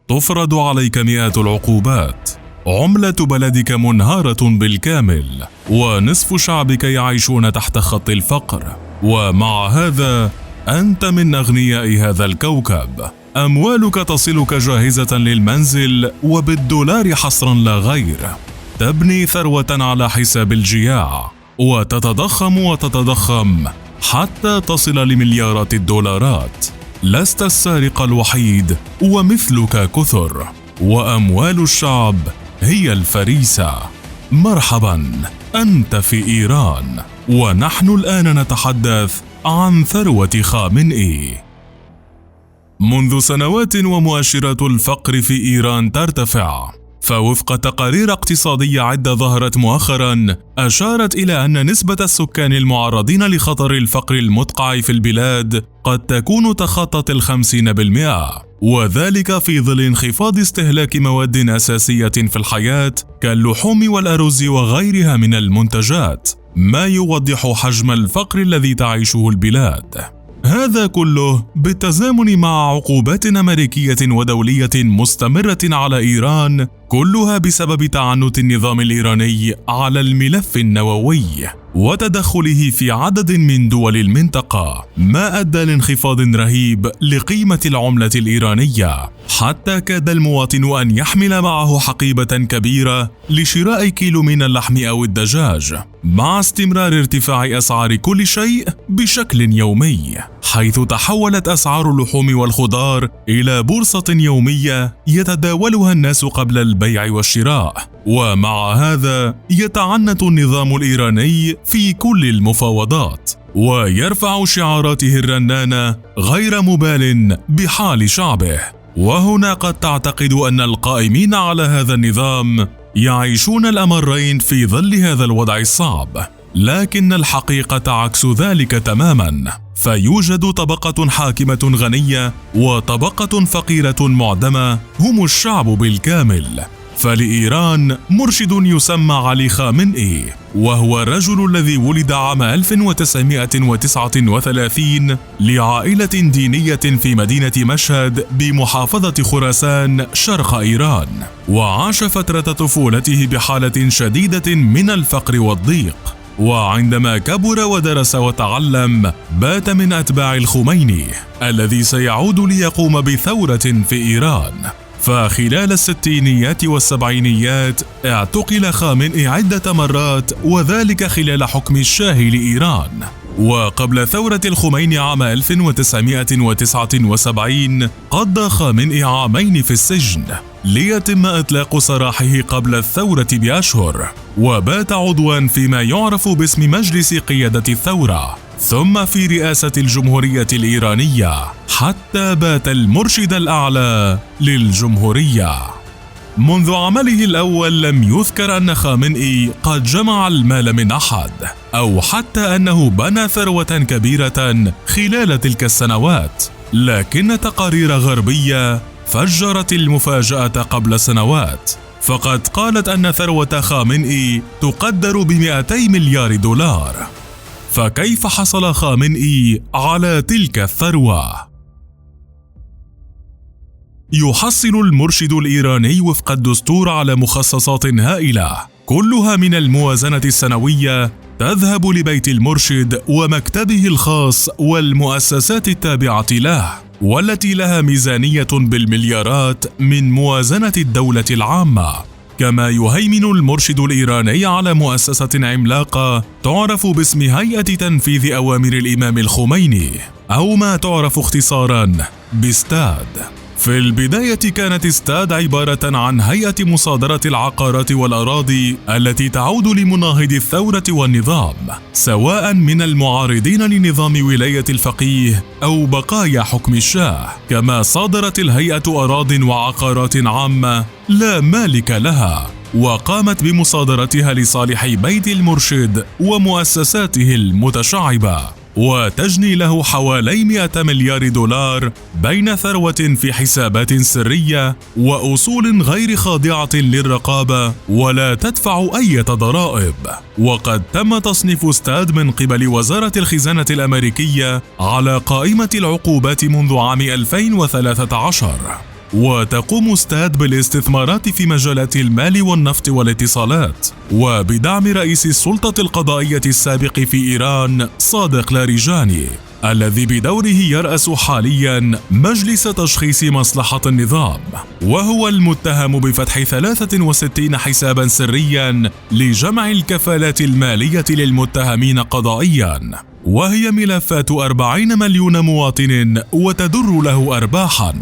تفرض عليك مئات العقوبات، عملة بلدك منهارة بالكامل، ونصف شعبك يعيشون تحت خط الفقر، ومع هذا أنت من أغنياء هذا الكوكب. أموالك تصلك جاهزة للمنزل وبالدولار حصرا لا غير. تبني ثروة على حساب الجياع، وتتضخم وتتضخم حتى تصل لمليارات الدولارات. لست السارق الوحيد، ومثلك كثر، وأموال الشعب هي الفريسة. مرحبا، أنت في إيران، ونحن الآن نتحدث عن ثروة خامنئي. منذ سنوات ومؤشرات الفقر في إيران ترتفع، فوفق تقارير اقتصادية عدة ظهرت مؤخرا أشارت إلى أن نسبة السكان المعرضين لخطر الفقر المدقع في البلاد قد تكون تخطت 50%، وذلك في ظل انخفاض استهلاك مواد أساسية في الحياة كاللحوم والأرز وغيرها من المنتجات، ما يوضح حجم الفقر الذي تعيشه البلاد. هذا كله بالتزامن مع عقوبات أمريكية ودولية مستمرة على إيران، كلها بسبب تعنت النظام الإيراني على الملف النووي وتدخله في عدد من دول المنطقة، ما أدى لانخفاض رهيب لقيمة العملة الإيرانية، حتى كاد المواطن أن يحمل معه حقيبة كبيرة لشراء كيلو من اللحم أو الدجاج، مع استمرار ارتفاع أسعار كل شيء بشكل يومي، حيث تحولت أسعار اللحوم والخضار إلى بورصة يومية يتداولها الناس قبل البيع والشراء. ومع هذا يتعنت النظام الإيراني في كل المفاوضات، ويرفع شعاراته الرنانة غير مبال بحال شعبه. وهنا قد تعتقد أن القائمين على هذا النظام يعيشون الأمرين في ظل هذا الوضع الصعب، لكن الحقيقة عكس ذلك تماما، فيوجد طبقة حاكمة غنية وطبقة فقيرة معدمة هم الشعب بالكامل. فلإيران مرشد يسمى علي خامنئي، وهو الرجل الذي ولد عام 1939 لعائلة دينية في مدينة مشهد بمحافظة خراسان شرق إيران، وعاش فترة طفولته بحالة شديدة من الفقر والضيق. وعندما كبر ودرس وتعلم بات من أتباع الخميني الذي سيعود ليقوم بثورة في إيران. فخلال الستينيات والسبعينيات اعتقل خامنئي عدة مرات، وذلك خلال حكم الشاه لإيران. وقبل ثورة الخميني عام 1979 قضى خامنئي عامين في السجن ليتم إطلاق سراحه قبل الثورة بأشهر، وبات عضوا فيما يعرف باسم مجلس قيادة الثورة، ثم في رئاسة الجمهورية الإيرانية، حتى بات المرشد الأعلى للجمهورية. منذ عمله الأول لم يذكر أن خامنئي قد جمع المال من أحد، أو حتى أنه بنى ثروة كبيرة خلال تلك السنوات، لكن تقارير غربية فجرت المفاجأة قبل سنوات، فقد قالت أن ثروة خامنئي تقدر ب200 مليار دولار. فكيف حصل خامنئي على تلك الثروة؟ يحصل المرشد الإيراني وفق الدستور على مخصصات هائلة، كلها من الموازنة السنوية تذهب لبيت المرشد ومكتبه الخاص والمؤسسات التابعة له، والتي لها ميزانية بالمليارات من موازنة الدولة العامة. كما يهيمن المرشد الإيراني على مؤسسة عملاقة تعرف باسم هيئة تنفيذ أوامر الإمام الخميني، أو ما تعرف اختصاراً بستاد. في البداية كانت استاد عبارة عن هيئة مصادرة العقارات والأراضي التي تعود لمناهضي الثورة والنظام، سواء من المعارضين لنظام ولاية الفقيه أو بقايا حكم الشاه. كما صادرت الهيئة أراضٍ وعقارات عامة لا مالك لها، وقامت بمصادرتها لصالح بيت المرشد ومؤسساته المتشعبة، وتجني له حوالي 100 مليار دولار بين ثروة في حسابات سرية وأصول غير خاضعة للرقابة ولا تدفع أي ضرائب. وقد تم تصنيف استاد من قبل وزارة الخزانة الأمريكية على قائمة العقوبات منذ عام 2013. وتقوم ستاد بالاستثمارات في مجالات المال والنفط والاتصالات، وبدعم رئيس السلطة القضائية السابق في إيران صادق لاریجانی، الذي بدوره يرأس حاليا مجلس تشخيص مصلحة النظام، وهو المتهم بفتح 63 حسابا سريا لجمع الكفالات المالية للمتهمين قضائيا، وهي ملفات 40 مليون مواطن وتدر له أرباحا،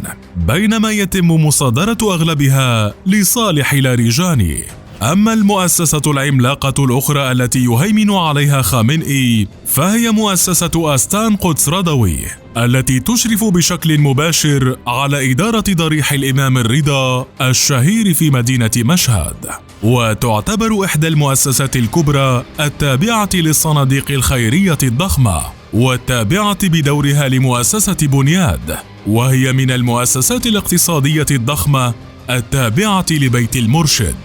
بينما يتم مصادرة أغلبها لصالح لاریجانی. أما المؤسسة العملاقة الأخرى التي يهيمن عليها خامنئي فهي مؤسسة أستان قدس رضوي، التي تشرف بشكل مباشر على إدارة ضريح الإمام الرضا الشهير في مدينة مشهد، وتعتبر إحدى المؤسسات الكبرى التابعة للصناديق الخيرية الضخمة والتابعة بدورها لمؤسسة بنياد، وهي من المؤسسات الاقتصادية الضخمة التابعة لبيت المرشد،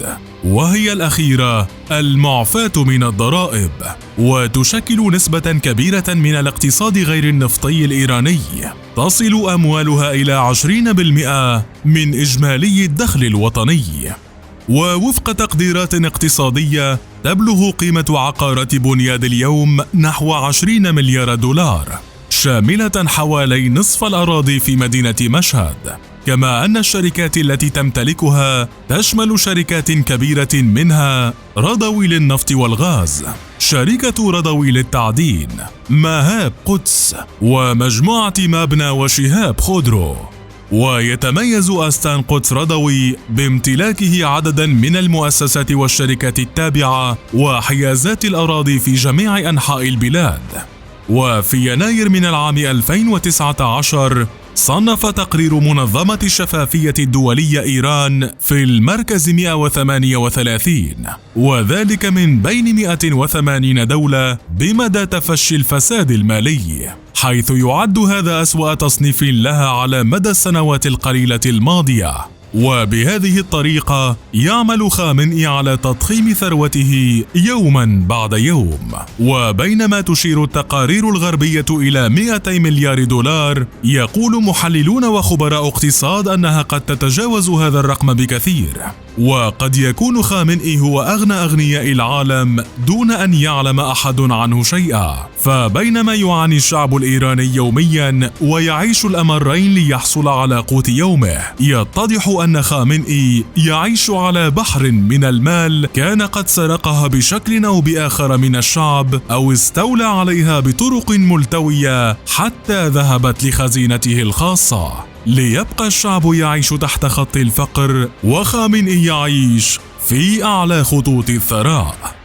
وهي الأخيرة المعفاة من الضرائب، وتشكل نسبة كبيرة من الاقتصاد غير النفطي الإيراني، تصل أموالها إلى 20% من إجمالي الدخل الوطني. ووفق تقديرات اقتصادية تبلغ قيمة عقارات بنياد اليوم نحو 20 مليار دولار، شاملة حوالي نصف الأراضي في مدينة مشهد، كما أن الشركات التي تمتلكها تشمل شركات كبيرة منها رضوي للنفط والغاز، شركة رضوي للتعدين، ماهاب قدس، ومجموعة مابنى وشهاب خودرو. ويتميز أستان قدس رضوي بامتلاكه عددا من المؤسسات والشركات التابعة وحيازات الأراضي في جميع أنحاء البلاد. وفي يناير من العام 2019 صنف تقرير منظمة الشفافية الدولية إيران في المركز 138، وذلك من بين 180 دولة بمدى تفشي الفساد المالي، حيث يعد هذا أسوأ تصنيف لها على مدى السنوات القليلة الماضية. وبهذه الطريقة يعمل خامنئي على تضخيم ثروته يوما بعد يوم. وبينما تشير التقارير الغربية إلى 200 مليار دولار، يقول محللون وخبراء اقتصاد أنها قد تتجاوز هذا الرقم بكثير، وقد يكون خامنئي هو أغنى أغنياء العالم دون أن يعلم أحد عنه شيئا. فبينما يعاني الشعب الإيراني يوميا ويعيش الأمرين ليحصل على قوت يومه، يتضح أن خامنئي يعيش على بحر من المال كان قد سرقها بشكل أو بآخر من الشعب، أو استولى عليها بطرق ملتوية حتى ذهبت لخزينته الخاصة، ليبقى الشعب يعيش تحت خط الفقر وخامنئي يعيش في أعلى خطوط الثراء.